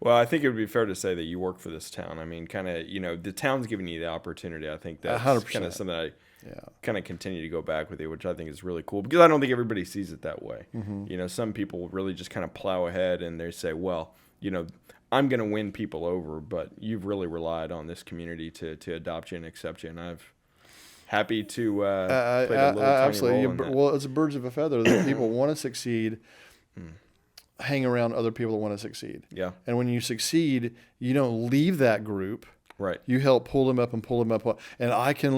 Well, I think it would be fair to say that you work for this town. I mean, kind of, the town's giving you the opportunity. I think that's 100%. kind of something I Yeah. kind of continue to go back with you, which I think is really cool because I don't think everybody sees it that way. Mm-hmm. Some people really just kind of plow ahead and they say, well, I'm going to win people over, but you've really relied on this community to adopt you and accept you. And I've happy to play a little tiny role in that. Well, it's birds of a feather that people want to succeed. Hang around other people that want to succeed. Yeah. And when you succeed, you don't leave that group. Right. You help pull them up and pull them up. And I can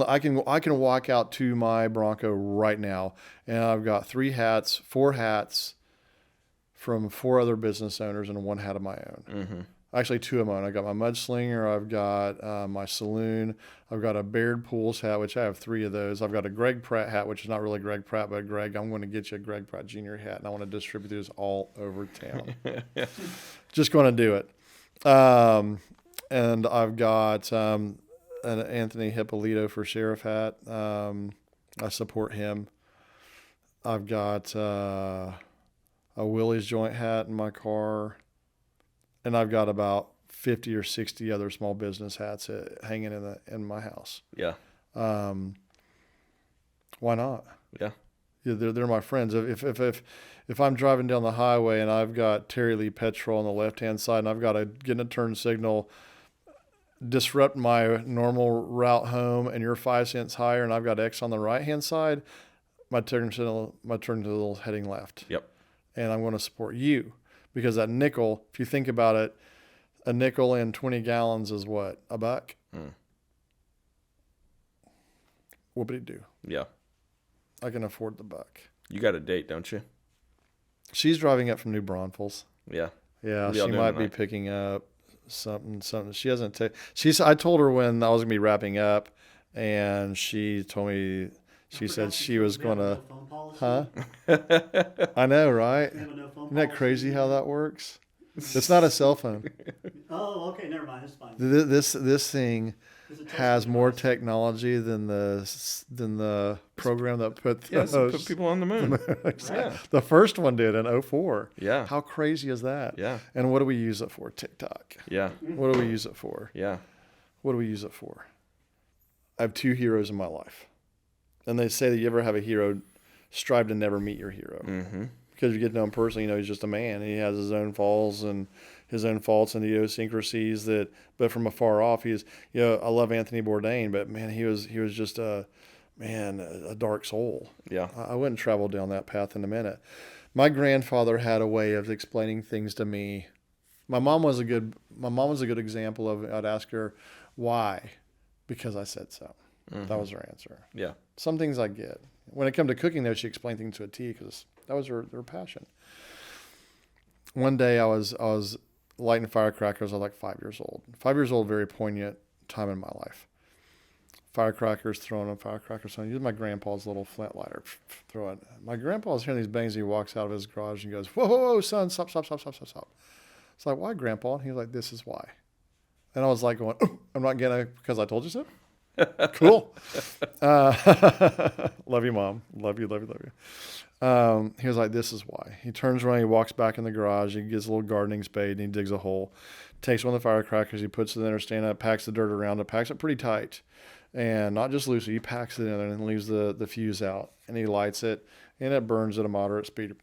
walk out to my Bronco right now, and I've got 4 hats from 4 other business owners and 1 hat of my own. Mm-hmm. Actually, 2 of mine. I got my Mudslinger. I've got my Saloon. I've got a Baird Pools hat, which I have 3 of those. I've got a Greg Pratt hat, which is not really Greg Pratt, but Greg, I'm going to get you a Greg Pratt Jr. hat, and I want to distribute those all over town. Just going to do it. And I've got an Anthony Hippolito for Sheriff hat. I support him. I've got a Willie's Joint hat in my car. And I've got about 50 or 60 other small business hats hanging in my house. Yeah. Why not? Yeah. They're my friends. If I'm driving down the highway and I've got Terry Lee Petrol on the left-hand side and I've got to get in a turn signal, disrupt my normal route home, and you're 5 cents higher and I've got X on the right-hand side, my turn signal heading left. Yep. And I'm going to support you. Because that nickel, if you think about it, a nickel in 20 gallons is what? $1? Whoopity-doo. Yeah. I can afford the buck. You got a date, don't you? She's driving up from New Braunfels. Yeah. Yeah, What are y'all she doing might be tonight? picking up something. She hasn't. I told her when I was gonna be wrapping up, and she told me. She said she was gonna. Huh? I know, right? Isn't that crazy how that works? It's not a cell phone. Oh, okay, never mind. It's fine. This thing It's a has testing more device. technology than the program that put Yes, those. put people on the moon. Yeah. The first one did in 2004. Yeah. How crazy is that? Yeah. And what do we use it for? TikTok. Yeah. What do we use it for? Yeah. What do we use it for? I have 2 heroes in my life. And they say that you ever have a hero, strive to never meet your hero. Mm-hmm. Because you get to know him personally, he's just a man. He has his own faults and idiosyncrasies but from afar off, I love Anthony Bourdain, but man, he was just a dark soul. Yeah. I wouldn't travel down that path in a minute. My grandfather had a way of explaining things to me. My mom was a good example of it. I'd ask her why, because I said so. Mm-hmm. That was her answer. Yeah. Some things I get. When it comes to cooking, though, she explained things to a T because that was her passion. One day I was lighting firecrackers. I was like 5 years old. 5 years old, very poignant time in my life. Firecrackers, throwing them, firecrackers. I use my grandpa's little flint lighter. Throw it. My grandpa's hearing these bangs. He walks out of his garage and goes, "Whoa, whoa, whoa, son, stop, stop, stop, stop, stop, stop." It's like, "Why, Grandpa?" And he was like, "This is why." And I was like going, "Oh, I'm not gonna, because I told you so." Cool. Love you, Mom. Love you, love you, love you. He was like, "This is why." He turns around, he walks back in the garage, he gets a little gardening spade, and he digs a hole. Takes one of the firecrackers, he puts it in there, stand up, packs the dirt around it, packs it pretty tight. And not just loosely, he packs it in there and leaves the fuse out. And he lights it, and it burns at a moderate speed.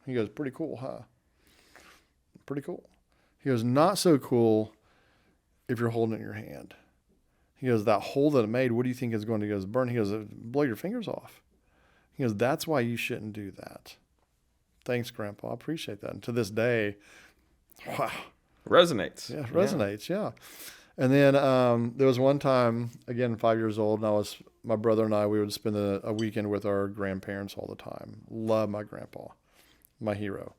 He goes, "Pretty cool, huh?" Pretty cool. He goes, "Not so cool if you're holding it in your hand." He goes, "That hole that it made, what do you think is going to go burn?" He goes, "Blow your fingers off." He goes, "That's why you shouldn't do that." Thanks, Grandpa. I appreciate that. And to this day, wow. Resonates. Yeah, it resonates, yeah. And then there was one time, again, 5 years old, and my brother and I, we would spend a weekend with our grandparents all the time. Love my grandpa, my hero.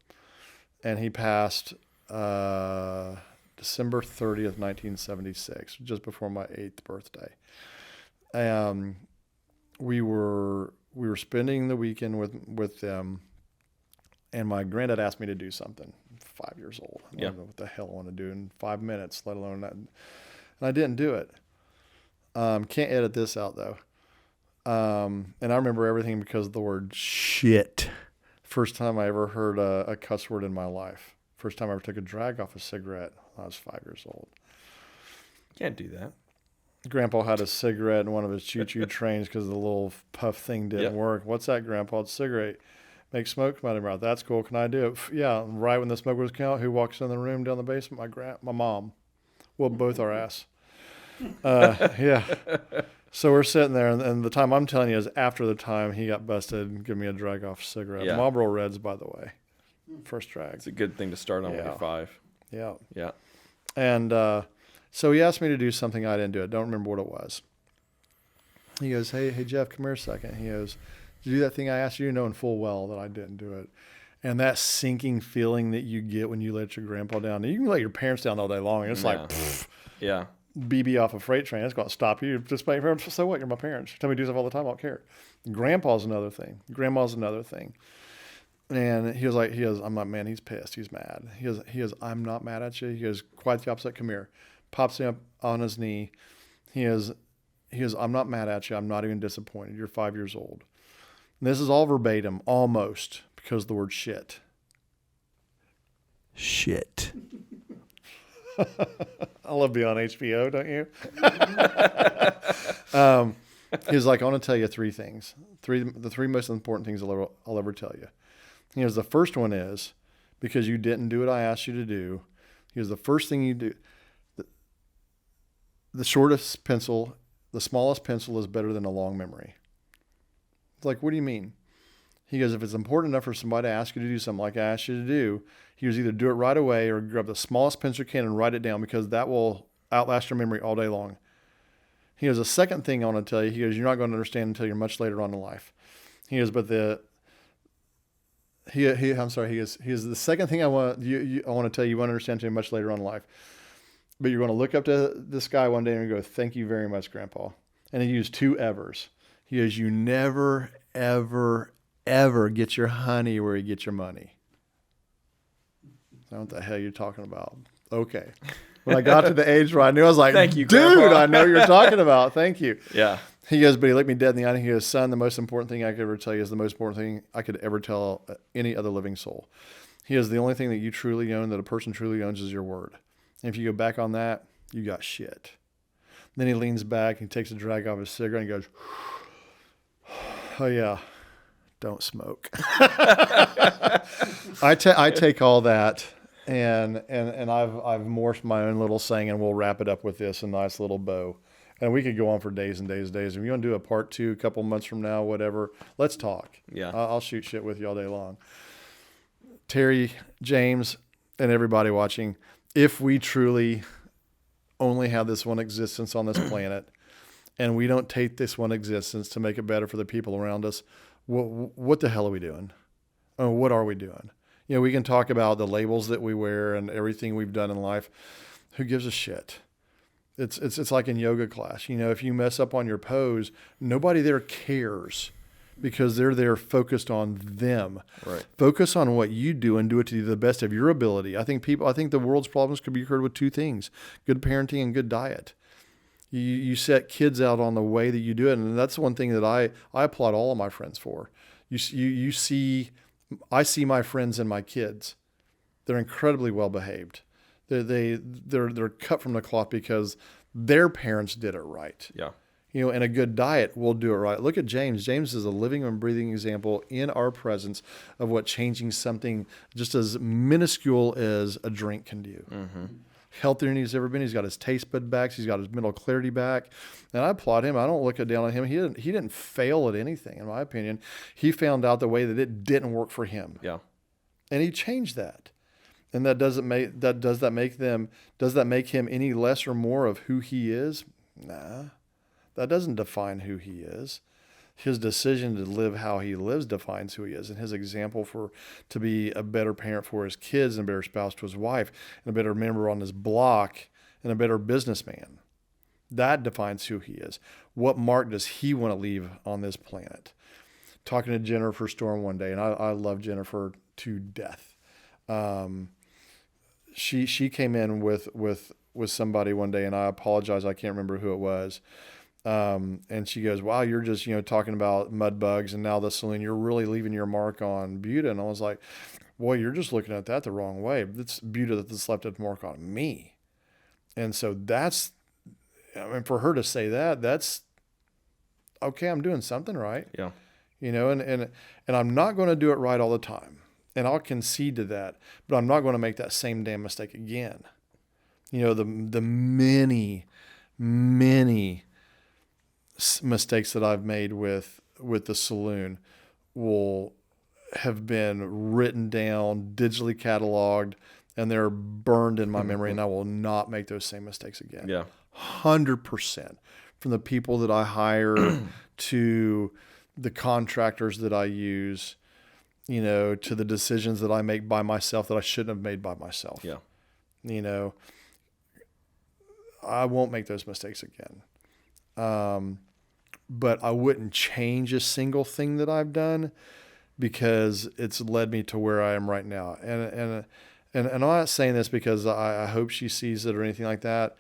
And he passed December 30th, 1976, just before my 8th birthday. We were spending the weekend with them, and my granddad asked me to do something. 5 years old. I don't know what the hell I want to do in 5 minutes, let alone that. And I didn't do it. Can't edit this out though. And I remember everything because of the word shit. First time I ever heard a cuss word in my life. first time I ever took a drag off a cigarette when I was 5 years old. Can't do that. Grandpa had a cigarette in one of his choo-choo trains because the little puff thing didn't work. What's that, Grandpa? It's a cigarette. Make smoke come out of your mouth. That's cool. Can I do it? Yeah. Right when the smoke was coming out, who walks in the room down the basement? My mom. Well, both our ass. Yeah. So we're sitting there, and the time I'm telling you is after the time he got busted and give me a drag off cigarette. Yeah. Marlboro Reds, by the way. First drag. It's a good thing to start on when you're 5. Yeah. Yeah. And so he asked me to do something. I didn't do it. Don't remember what it was. He goes, hey, Jeff, come here a second. He goes, did you do that thing I asked you, knowing full well that I didn't do it? And that sinking feeling that you get when you let your grandpa down. You can let your parents down all day long. And it's like, pfft, yeah. BB off a freight train. It's going to stop you. Just my parents. So what? You're my parents. You tell me to do stuff all the time. I don't care. Grandpa's another thing. Grandma's another thing. And he goes, I'm like, man, he's pissed. He's mad. He goes, I'm not mad at you. He goes, quite the opposite. Come here. Pops him up on his knee. He goes, I'm not mad at you. I'm not even disappointed. You're 5 years old. And this is all verbatim, almost, because of the word shit. Shit. I love being on HBO, don't you? He was like, I want to tell you 3 things. The 3 most important things I'll ever tell you. He goes, the first one is, because you didn't do what I asked you to do, he goes, the first thing you do, the shortest pencil, the smallest pencil is better than a long memory. It's like, what do you mean? He goes, if it's important enough for somebody to ask you to do something like I asked you to do, he goes, either do it right away or grab the smallest pencil you can and write it down, because that will outlast your memory all day long. He goes, the second thing I want to tell you, he goes, you're not going to understand until you're much later on in life. He goes, but the second thing I want to tell you, you won't understand until much later on in life. But you're going to look up to this guy one day and go, thank you very much, Grandpa. And he used 2 evers. He goes, you never, ever, ever get your honey where you get your money. I don't know what the hell you're talking about. Okay. When I got to the age where I knew, I was like, thank you, dude, Grandpa. I know what you're talking about. Thank you. Yeah. He goes, but he looked me dead in the eye and he goes, son, the most important thing I could ever tell you is the most important thing I could ever tell any other living soul. He goes, the only thing that you truly own, that a person truly owns, is your word. And if you go back on that, you got shit. Then he leans back and takes a drag off his cigarette and goes, oh yeah, don't smoke. I take all that and I've morphed my own little saying, and we'll wrap it up with this, a nice little bow. And we could go on for days and days and days. If you want to do a part 2 a couple months from now, whatever, let's talk. Yeah. I'll shoot shit with you all day long. Terry, James, and everybody watching, if we truly only have this one existence on this planet, and we don't take this one existence to make it better for the people around us, what the hell are we doing? Or what are we doing? You know, we can talk about the labels that we wear and everything we've done in life. Who gives a shit? It's like in yoga class. You know, if you mess up on your pose, nobody there cares, because they're there focused on them. Right. Focus on what you do and do it to the best of your ability. I think the world's problems could be cured with 2 things: good parenting and good diet. You set kids out on the way that you do it. And that's one thing that I applaud all of my friends for. I see my friends and my kids. They're incredibly well behaved. They're cut from the cloth because their parents did it right. Yeah. You know, and a good diet will do it right. Look at James. James is a living and breathing example in our presence of what changing something just as minuscule as a drink can do. Mm-hmm. Healthier than he's ever been. He's got his taste bud back. He's got his mental clarity back. And I applaud him. I don't look down on him. He didn't fail at anything, in my opinion. He found out the way that it didn't work for him. Yeah. And he changed that. And does that make him any less or more of who he is? Nah. That doesn't define who he is. His decision to live how he lives defines who he is, and his example to be a better parent for his kids and a better spouse to his wife and a better member on his block and a better businessman. That defines who he is. What mark does he want to leave on this planet? Talking to Jennifer Storm one day, and I love Jennifer to death. She came in with somebody one day, and I apologize, I can't remember who it was. And she goes, wow, you're just, talking about mud bugs and now the saloon, you're really leaving your mark on Buda. And I was like, boy, you're just looking at that the wrong way. It's beauty that's left its mark on me. And so that's, I mean, for her to say that, that's okay. I'm doing something right. Yeah. You know, and I'm not going to do it right all the time. And I'll concede to that, but I'm not going to make that same damn mistake again. You know, the many mistakes that I've made with the saloon will have been written down, digitally cataloged, and they're burned in my memory, and I will not make those same mistakes again. Yeah. 100%. From the people that I hire to the contractors that I use, you know, to the decisions that I make by myself that I shouldn't have made by myself. Yeah. You know, I won't make those mistakes again. But I wouldn't change a single thing that I've done because it's led me to where I am right now. And I'm not saying this because I hope she sees it or anything like that.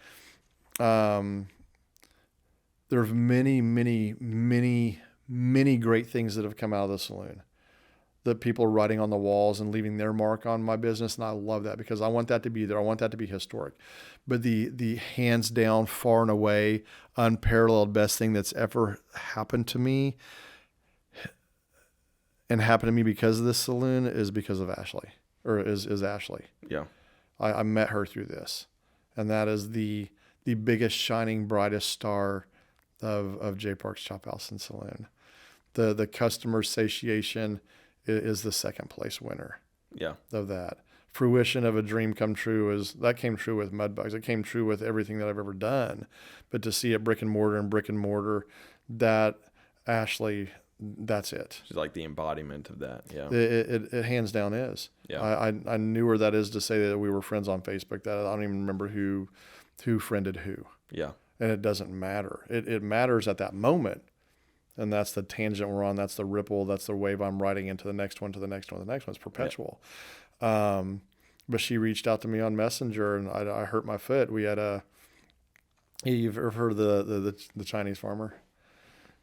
There's many great things that have come out of the saloon. That people are writing on the walls and leaving their mark on my business. And I love that because I want that to be there. I want that to be historic. But the hands down, far and away, unparalleled best thing that's ever happened to me and happened to me because of this saloon is because of Ashley, or is Ashley. Yeah. I met her through this. And that is the biggest, shining, brightest star of J Park's Chop House and Saloon. The customer satiation is the second place winner. Yeah. Of that. Fruition of a dream come true that came true with Mudbugs. It came true with everything that I've ever done. But to see it brick and mortar, that Ashley, that's it. She's like the embodiment of that. Yeah. It hands down is. Yeah. I knew where that is to say that we were friends on Facebook. That I don't even remember who friended who. Yeah. And it doesn't matter. It matters at that moment. And that's the tangent we're on. That's the ripple. That's the wave I'm riding into the next one, to the next one, the next one. It's perpetual. Yeah. But she reached out to me on Messenger, and I hurt my foot. We had you've ever heard of the Chinese farmer?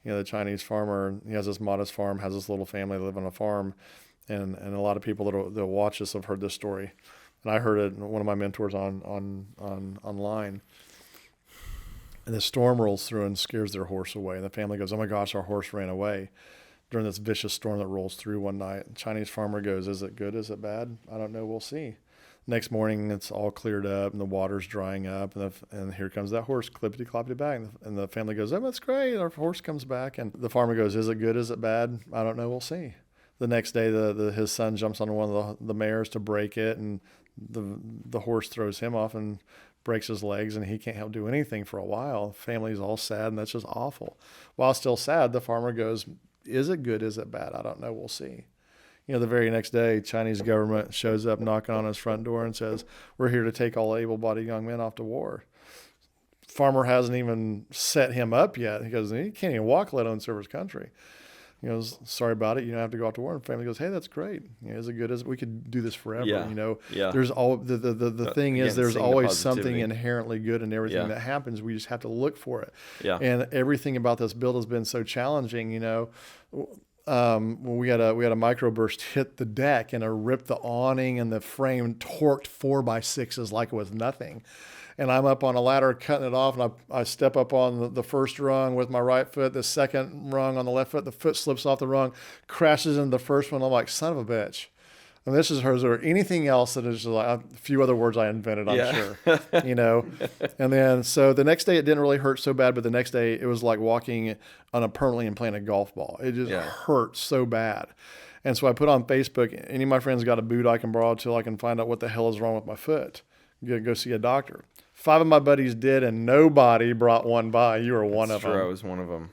You know, the Chinese farmer, he has this modest farm, has this little family that live on a farm. And a lot of people that watch this have heard this story. And I heard it, one of my mentors online. And the storm rolls through and scares their horse away. And the family goes, "Oh my gosh, our horse ran away," during this vicious storm that rolls through one night. The Chinese farmer goes, "Is it good? Is it bad? I don't know. We'll see." Next morning, it's all cleared up and the water's drying up. And here comes that horse, clippity cloppity back. And the family goes, "Oh, that's great. Our horse comes back." And the farmer goes, "Is it good? Is it bad? I don't know. We'll see." The next day, his son jumps on one of the mares to break it. And the horse throws him off and breaks his legs, and he can't help do anything for a while. The family's all sad, and that's just awful. While still sad, the farmer goes, "Is it good? Is it bad? I don't know. We'll see." You know, the very next day, Chinese government shows up knocking on his front door and says, "We're here to take all able-bodied young men off to war." Farmer hasn't even set him up yet. He goes, he can't even walk, let alone serve his country. He goes, "Sorry about it. You don't have to go out to war." And the family goes, "Hey, that's great. You know, is it good? We could do this forever." Yeah. You know, Yeah. There's all the thing is, Again, there's seeing the always something positivity. inherently good in everything Yeah. that happens. We just have to look for it. Yeah. And everything about this build has been so challenging. You know, when we had a microburst hit the deck and it ripped the awning and the frame, torqued 4x6s like it was nothing. And I'm up on a ladder cutting it off, and I step up on the first rung with my right foot, the second rung on the left foot, the foot slips off the rung, crashes into the first one. I'm like, son of a bitch. And this is hers, or anything else that is like a few other words I invented, I'm sure, you know. And then, so the next day it didn't really hurt so bad, but the next day it was like walking on a permanently implanted golf ball. It just hurt so bad. And so I put on Facebook, any of my friends got a boot I can borrow till I can find out what the hell is wrong with my foot. Go see a doctor. 5 of my buddies did, and nobody brought one by. You were one of them. I was one of them.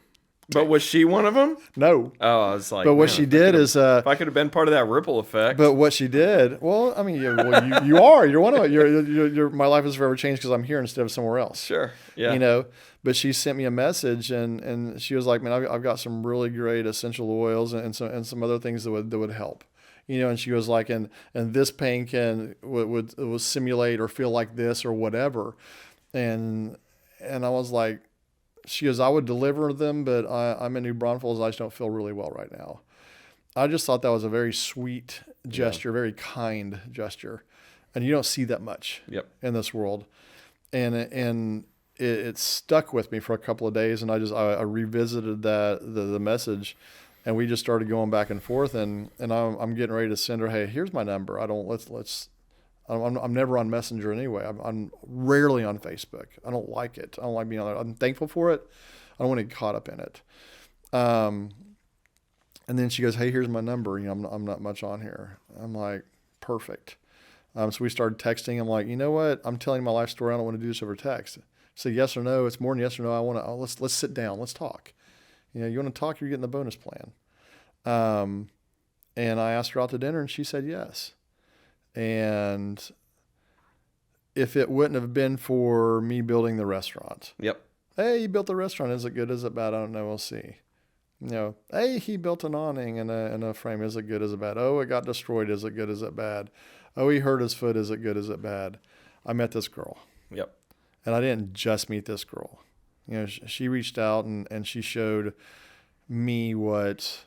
But was she one of them? No. Oh, I was like, but what she did is, if I could have been part of that ripple effect. But what she did, well, I mean, you are. You're one of it. You're. My life has forever changed because I'm here instead of somewhere else. Sure. Yeah. You know. But she sent me a message, and she was like, "Man, I've got some really great essential oils and some other things that would help." You know, and she was like, and this pain would simulate or feel like this or whatever, and I was like, she goes, "I would deliver them, but I'm in New Braunfels. I just don't feel really well right now." I just thought that was a very sweet gesture, very kind gesture. And you don't see that much Yep. in this world. And it stuck with me for a couple of days. And I revisited the message, and we just started going back and forth. And I'm getting ready to send her, hey, here's my number. I'm never on Messenger anyway. I'm rarely on Facebook. I don't like it. I don't like being on there. I'm thankful for it. I don't want to get caught up in it. And then she goes, hey, here's my number. I'm not much on here. I'm like, perfect. So we started texting. I'm like, you know what? I'm telling my life story. I don't want to do this over text. Say yes or no. It's more than yes or no. I want to. Let's sit down. Let's talk. You want to talk? You're getting the bonus plan. And I asked her out to dinner, and she said yes. And if it wouldn't have been for me building the restaurant, Yep. hey, you built the restaurant. Is it good? Is it bad? I don't know. We'll see. Hey, he built an awning and a frame. Is it good? Is it bad? Oh, it got destroyed. Is it good? Is it bad? Oh, he hurt his foot. Is it good? Is it bad? I met this girl. Yep. And I didn't just meet this girl. She reached out and she showed me what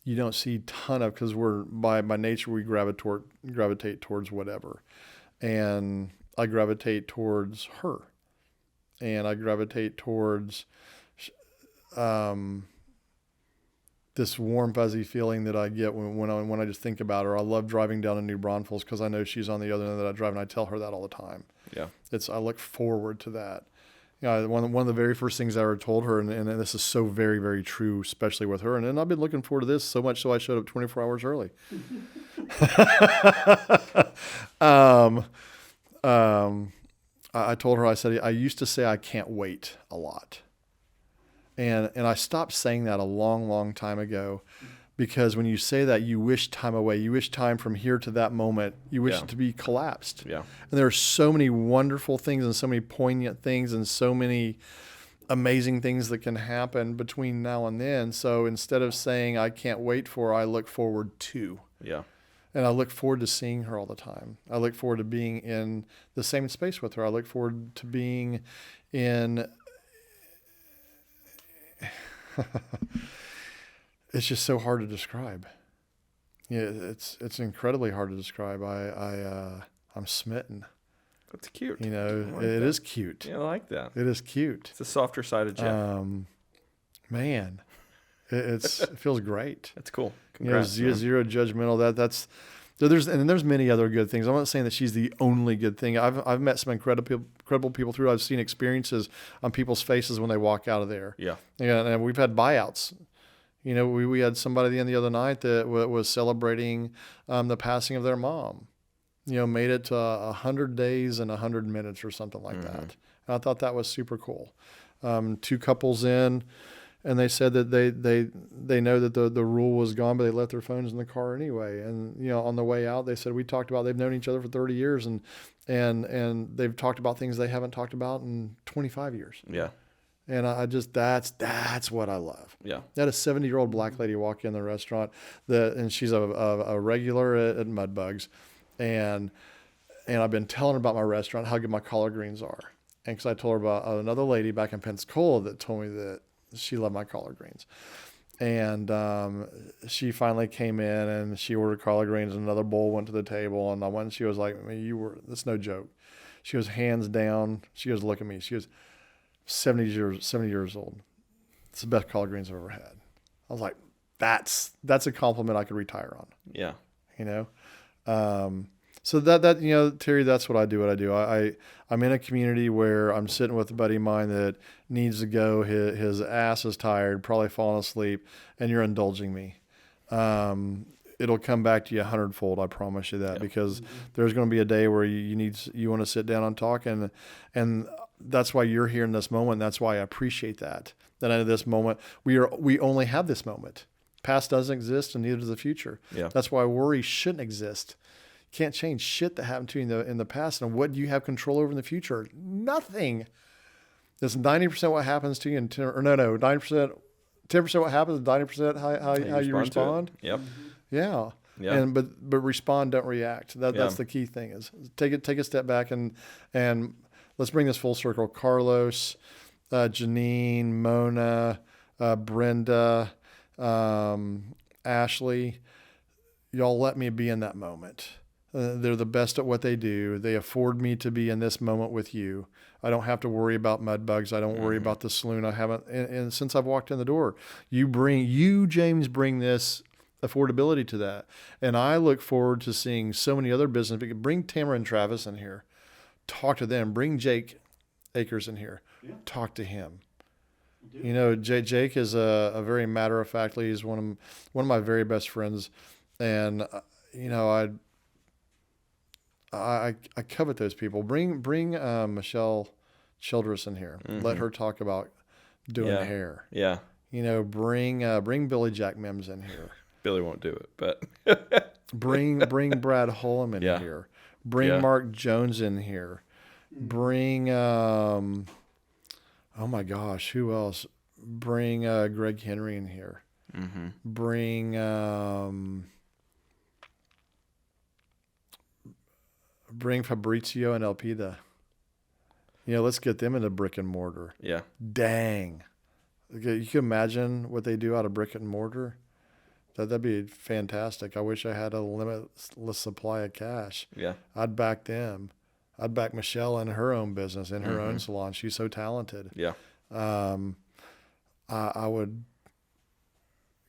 you don't see a ton of, because we're by nature we gravitate towards whatever. And I gravitate towards her. And I gravitate towards this warm, fuzzy feeling that I get when I just think about her. I love driving down to New Braunfels because I know she's on the other end that I drive, and I tell her that all the time. Yeah. I look forward to that. One of the very first things I ever told her, and this is so very, very true, especially with her. And I've been looking forward to this so much so I showed up 24 hours early. I told her, I said, I used to say I can't wait a lot. And I stopped saying that a long, long time ago, because when you say that, you wish time away. You wish time from here to that moment. You wish it to be collapsed. Yeah. And there are so many wonderful things and so many poignant things and so many amazing things that can happen between now and then. So instead of saying I can't wait for, I look forward to. Yeah. And I look forward to seeing her all the time. I look forward to being in the same space with her. I look forward to being in... It's just so hard to describe. Yeah, it's incredibly hard to describe. I'm smitten. That's cute. It that. is cute. Yeah, I like that. It is cute. It's the softer side of Jeff. Man, it feels great. That's cool. Congrats, Zero judgmental. There's many other good things. I'm not saying that she's the only good thing. I've met some incredible people through. I've seen experiences on people's faces when they walk out of there. Yeah. And we've had buyouts. We had somebody the other night that was celebrating the passing of their mom. Made it to 100 days and 100 minutes or something like that. And I thought that was super cool. 2 couples in. And they said that they know that the rule was gone, but they left their phones in the car anyway. And on the way out, they said we talked about they've known each other for 30 years, and they've talked about things they haven't talked about in 25 years. Yeah. And I just that's what I love. Yeah. I had a 70-year-old black lady walk in the restaurant and she's a regular at Mudbugs, and I've been telling her about my restaurant, how good my collard greens are, and because I told her about another lady back in Pensacola that told me that she loved my collard greens. And she finally came in and she ordered collard greens, and another bowl went to the table. And I went and she was like, that's no joke. She goes, hands down. She goes, look at me. She goes, 70 years old. It's the best collard greens I've ever had. I was like, that's a compliment I could retire on. Yeah. So that Terry, that's what I do. I'm in a community where I'm sitting with a buddy of mine that needs to go. His ass is tired, probably falling asleep, and you're indulging me. It'll come back to you 100-fold. I promise you that, because there's going to be a day where you want to sit down and talk, and that's why you're here in this moment. That's why I appreciate that. That in this moment we only have this moment. Past doesn't exist, and neither does the future. Yeah. That's why worry shouldn't exist. Can't change shit that happened to you in the past. And what do you have control over in the future? Nothing. It's 90% what happens to you, 90%, 10% what happens, and 90% how you respond. Yep. Yeah. Yeah. But respond, don't react. That's the key thing. Is take a step back and let's bring this full circle. Carlos, Janine, Mona, Brenda, Ashley, y'all let me be in that moment. They're the best at what they do. They afford me to be in this moment with you. I don't have to worry about mud bugs. I don't worry about the saloon. I haven't, and since I've walked in the door, James, bring this affordability to that. And I look forward to seeing so many other businesses. Bring Tamara and Travis in here. Talk to them. Bring Jake Akers in here. Yeah. Talk to him. You know, Jake is a very matter of factly. He's one of my very best friends, and you know, I covet those people. Bring Michelle Childress in here. Let her talk about doing hair. Yeah. You know, bring Billy Jack Mims in here. Billy won't do it, but bring Brad Hullum in here. Bring Mark Jones in here. Bring oh my gosh, who else? Bring Greg Henry in here. Bring Fabrizio and Elpida. You know, let's get them into brick and mortar. Yeah. Dang. Okay, you can imagine what they do out of brick and mortar. That'd be fantastic. I wish I had a limitless supply of cash. Yeah. I'd back them. I'd back Michelle in her own business, in her own salon. She's so talented. Yeah. I would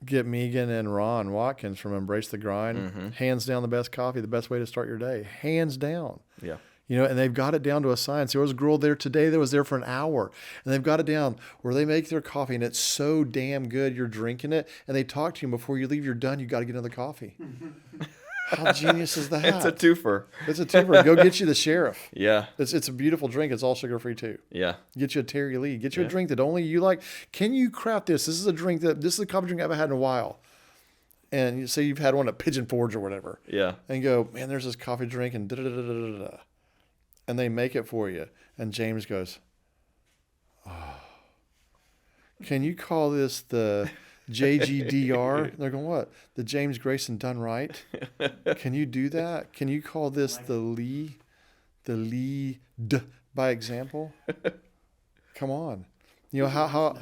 get Megan and Ron Watkins from Embrace the Grind. Hands down the best coffee, the best way to start your day. Hands down. Yeah. You know, and they've got it down to a science. There was a girl there today that was there for an hour, and they've got it down where they make their coffee, and it's so damn good you're drinking it, and they talk to you before you leave, you're done, you got to get another coffee. How genius is that? It's a twofer. It's a twofer. Go get you the Sheriff. Yeah. It's a beautiful drink. It's all sugar-free, too. Yeah. Get you a Terry Lee. Get you a drink that only you like. Can you craft this? This is a coffee drink I haven't had in a while. And you say you've had one at Pigeon Forge or whatever. Yeah. And you go, man, there's this coffee drink and da-da-da-da-da-da. And they make it for you. And James goes, oh, can you call this the JGDR? They're going, what? The James Grayson done right? Can you do that? Can you call this the lead by example? Come on. You know, how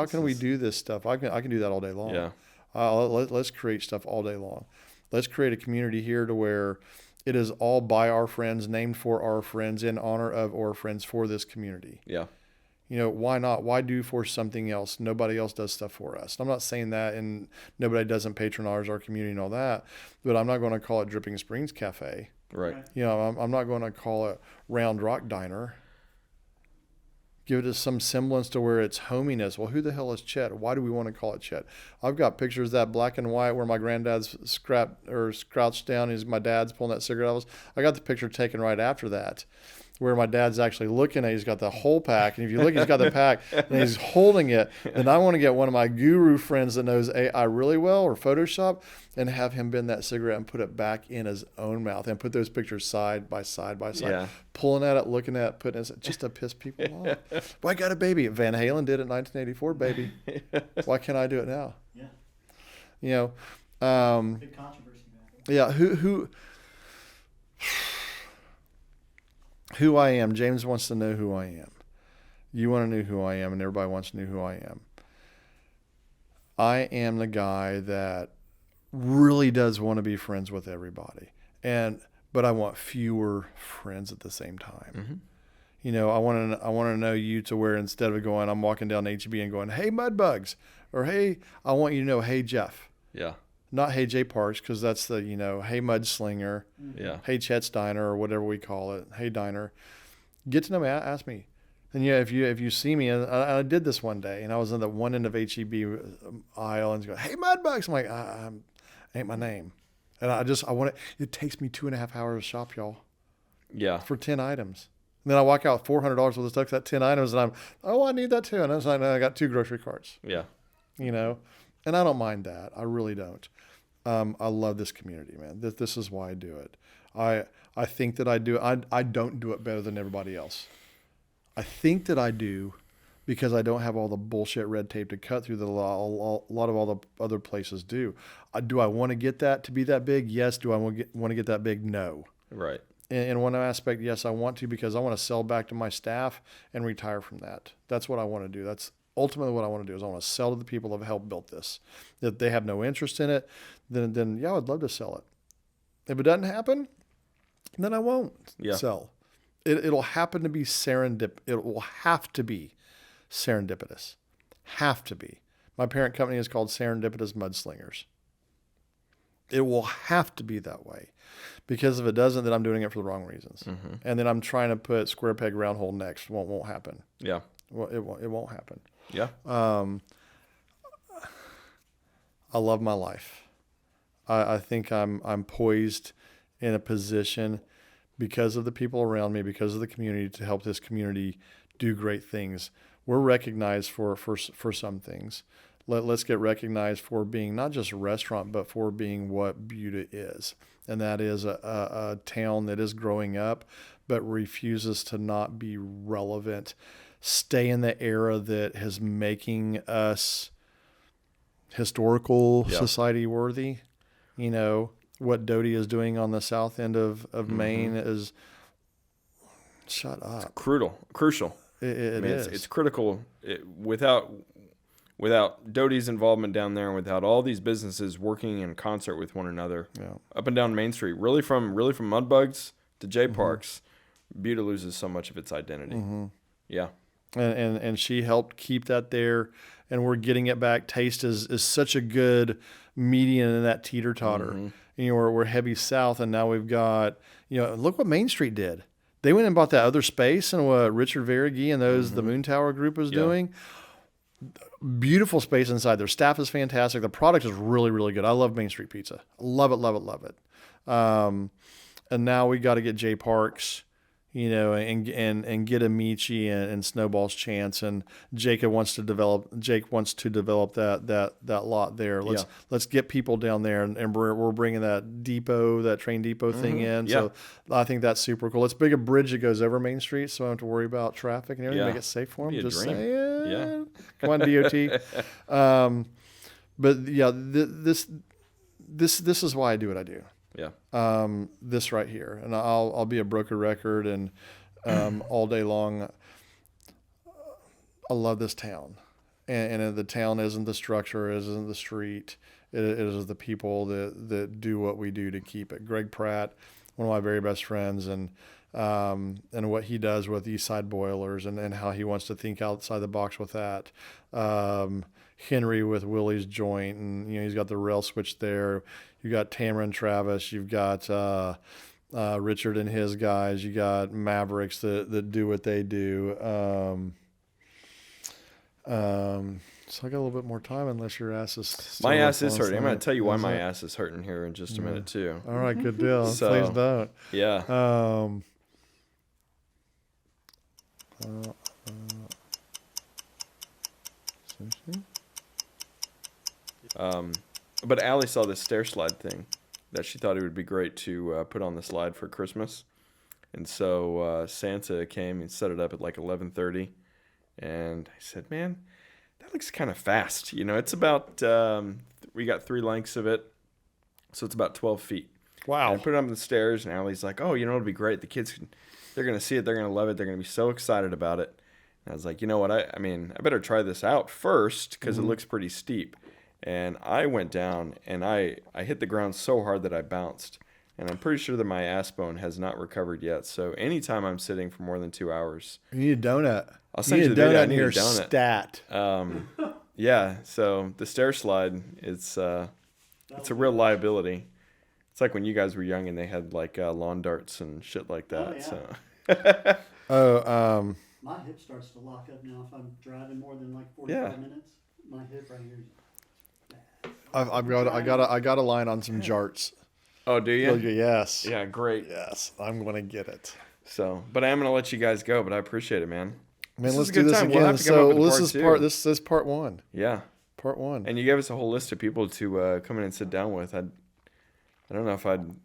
can we do this stuff? I can do that all day long. Yeah. Let's create stuff all day long. Let's create a community here to where it is all by our friends, named for our friends, in honor of our friends, for this community. Yeah. You know, why not? Why do for something else? Nobody else does stuff for us. I'm not saying that, and nobody doesn't patronize our community and all that, but I'm not going to call it Dripping Springs Cafe. Right. You know, I'm not going to call it Round Rock Diner. Give it some semblance to where it's hominess. Well, who the hell is Chet? Why do we want to call it Chet? I've got pictures of that black and white where my granddad's crouched down. My dad's pulling that cigarette out. I got the picture taken right after that, where my dad's actually looking at it. He's got the whole pack. And if you look, he's got the pack and he's holding it. And I want to get one of my guru friends that knows AI really well, or Photoshop, and have him bend that cigarette and put it back in his own mouth and put those pictures side by side, pulling at it, looking at it, putting it, just to piss people off. Well, I got a baby. Van Halen did it in 1984, baby. Why can't I do it now? Yeah. You know, Big controversy back then. yeah, who I am. James wants to know who I am. You want to know who I am, and everybody wants to know who I am. I am the guy that really does want to be friends with everybody, but I want fewer friends at the same time. You know, I want to know you to where instead of going, I'm walking down HEB and going, hey, Mudbugs, or hey, I want you to know, hey, Jeff. Yeah. Not hey, Jay Parks, because that's the, you know, hey, Mudslinger. Yeah. Hey, Chet's Diner, or whatever we call it. Hey, Diner. Get to know me. Ask me. And yeah, if you see me, and I did this one day, and I was in the one end of HEB aisle, and go, hey, Mudbugs. I'm like, ain't my name. And I want it. It takes me 2.5 hours to shop, y'all. Yeah. For 10 items. And then I walk out with $400 worth of stuff, that 10 items, and I need that too. And I was like, I got 2 grocery carts. Yeah. You know, and I don't mind that. I really don't. I love this community, man. This is why I do it. I think that I do. I don't do it better than everybody else. I think that I do because I don't have all the bullshit red tape to cut through that a lot of all the other places do. Do I want to get that to be that big? Yes. Do I want to get that big? No. Right. In one aspect, yes, I want to, because I want to sell back to my staff and retire from that. That's what I want to do. ultimately what I want to do is I want to sell to the people that have helped build this. If they have no interest in it, then yeah, I would love to sell it. If it doesn't happen, then I won't sell. It'll happen to be It will have to be serendipitous. Have to be. My parent company is called Serendipitous Mudslingers. It will have to be that way, because if it doesn't, then I'm doing it for the wrong reasons, and then I'm trying to put square peg round hole next. Won't happen. Yeah. Well, it won't happen. Yeah. I love my life. I think I'm poised in a position because of the people around me, because of the community, to help this community do great things. We're recognized for some things. Let's get recognized for being not just a restaurant, but for being what Buda is. And that is a town that is growing up, but refuses to not be relevant. Stay in the era that is making us historical society worthy. You know, what Doty is doing on the south end of Maine is, shut up. It's crucial. It is. It's critical. Without Doty's involvement down there, and without all these businesses working in concert with one another, up and down Main Street, really from Mudbugs to J Parks, Buda loses so much of its identity. Yeah. And she helped keep that there, and we're getting it back. Taste is such a good median in that teeter-totter. You know, we're heavy south, and now we've got, look what Main Street did. They went and bought that other space, and what Richard Verigi and the Moon Tower group was doing. Beautiful space inside. Their staff is fantastic. The product is really, really good. I love Main Street Pizza. Love it, love it, love it. And now we got to get J Parks, and get Amici and Snowball's Chance, and Jake wants to develop that lot there. Let's get people down there, and we're bringing that train depot thing in. So I think that's super cool. Let's build a bridge that goes over Main Street, so I don't have to worry about traffic and everything. Make it safe for them. Just saying. Yeah. Come on, DOT. But yeah, this is why I do what I do. Yeah. This right here, and I'll be a broken record, and all day long. I love this town, and the town isn't the structure, it isn't the street, it is the people that do what we do to keep it. Greg Pratt, one of my very best friends, and what he does with East Side Boilers, and how he wants to think outside the box with that. Henry with Willie's Joint, and he's got the rail switch there. You got Tamara and Travis. You've got Richard and his guys. You got Mavericks that do what they do. So I got a little bit more time, unless your ass is still my ass is hurting. I'm going to tell you why my ass is hurting here in just a minute too. All right, good deal. So, please don't. Yeah. But Allie saw this stair slide thing that she thought it would be great to put on the slide for Christmas, and so Santa came and set it up at like 11:30, and I said, "Man, that looks kind of fast." It's about we got 3 lengths of it, so it's about 12 feet. Wow! And I put it up the stairs, and Allie's like, "Oh, it'll be great. The kids, they're gonna see it. They're gonna love it. They're gonna be so excited about it." And I was like, "You know what? I better try this out first because it looks pretty steep." And I went down, and I hit the ground so hard that I bounced. And I'm pretty sure that my ass bone has not recovered yet. So anytime I'm sitting for more than 2 hours. You need a donut. I'll send you the video. I need a donut. Stat. Yeah, so the stair slide, it's a real liability. It's like when you guys were young and they had like lawn darts and shit like that. So. My hip starts to lock up now if I'm driving more than like 45 minutes. My hip right here. I got a line on some jarts. Oh, do you? Yes. Yeah, great. Yes, I'm gonna get it. So, but I'm gonna let you guys go. But I appreciate it, man. Man, let's do this again. We'll have to so this is part 1. Yeah, part 1. And you gave us a whole list of people to come in and sit down with. I don't know if I'd.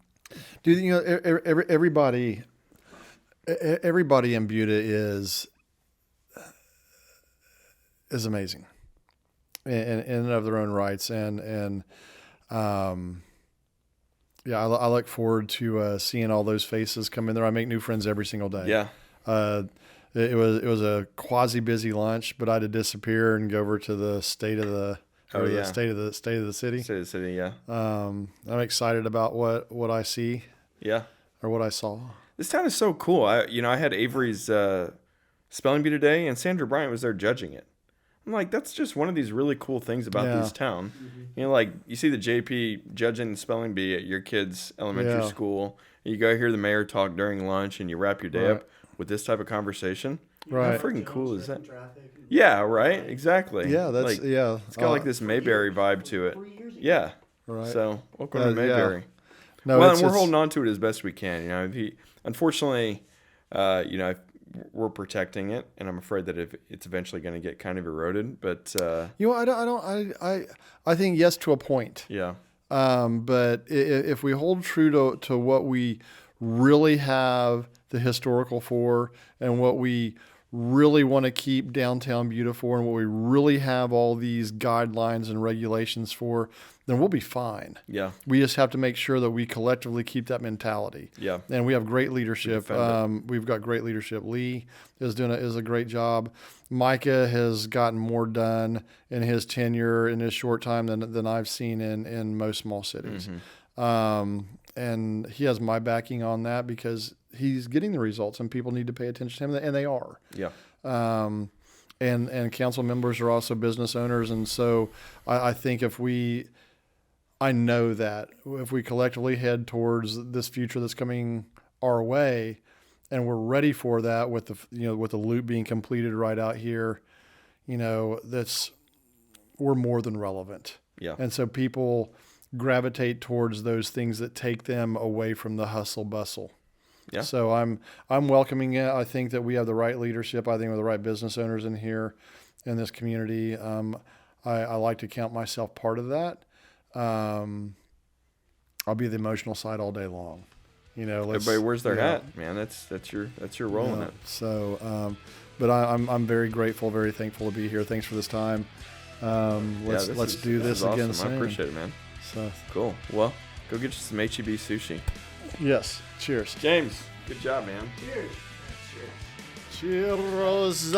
Dude, everybody in Buda is amazing. In and of their own rights, and I look forward to seeing all those faces come in there. I make new friends every single day. Yeah. it was a quasi busy lunch, but I had to disappear and go over to the state of the state of the city. State of the city, yeah. I'm excited about what I see. Yeah. Or what I saw. This town is so cool. I had Avery's spelling bee today, and Sandra Bryant was there judging it. I'm like, that's just one of these really cool things about this town. Like you see the JP judging the spelling bee at your kid's elementary school. You go hear the mayor talk during lunch, and you wrap your day up with this type of conversation. Right. How freaking cool is that? Yeah, right. Exactly. Yeah, that's like, It's got like this Mayberry vibe to it. Yeah. Right. So welcome to Mayberry. No, well, and we're holding on to it as best we can. Unfortunately, we're protecting it, and I'm afraid that if it's eventually going to get kind of eroded. But I think yes to a point. Yeah. But if we hold true to what we really have the historical for, and what we really want to keep downtown beautiful, and what we really have all these guidelines and regulations for, then we'll be fine. Yeah. We just have to make sure that we collectively keep that mentality. Yeah. And we have great leadership. We've got great leadership. Lee is a great job. Micah has gotten more done in his tenure in his short time than I've seen in most small cities. And he has my backing on that because he's getting the results, and people need to pay attention to him, and they are. Yeah. And council members are also business owners, and so I think I know that if we collectively head towards this future that's coming our way, and we're ready for that with the loop being completed right out here, we're more than relevant. Yeah. And so people gravitate towards those things that take them away from the hustle bustle. Yeah. So I'm welcoming it. I think that we have the right leadership. I think we have the right business owners in here in this community. I like to count myself part of that. I'll be the emotional side all day long. Everybody wears their hat, man. That's your role in it. So, but I'm very grateful, very thankful to be here. Thanks for this time. Let's do this again soon. I appreciate it, man. So cool. Well, go get you some HEB sushi. Yes. Cheers. James, good job, man. Cheers. Cheers.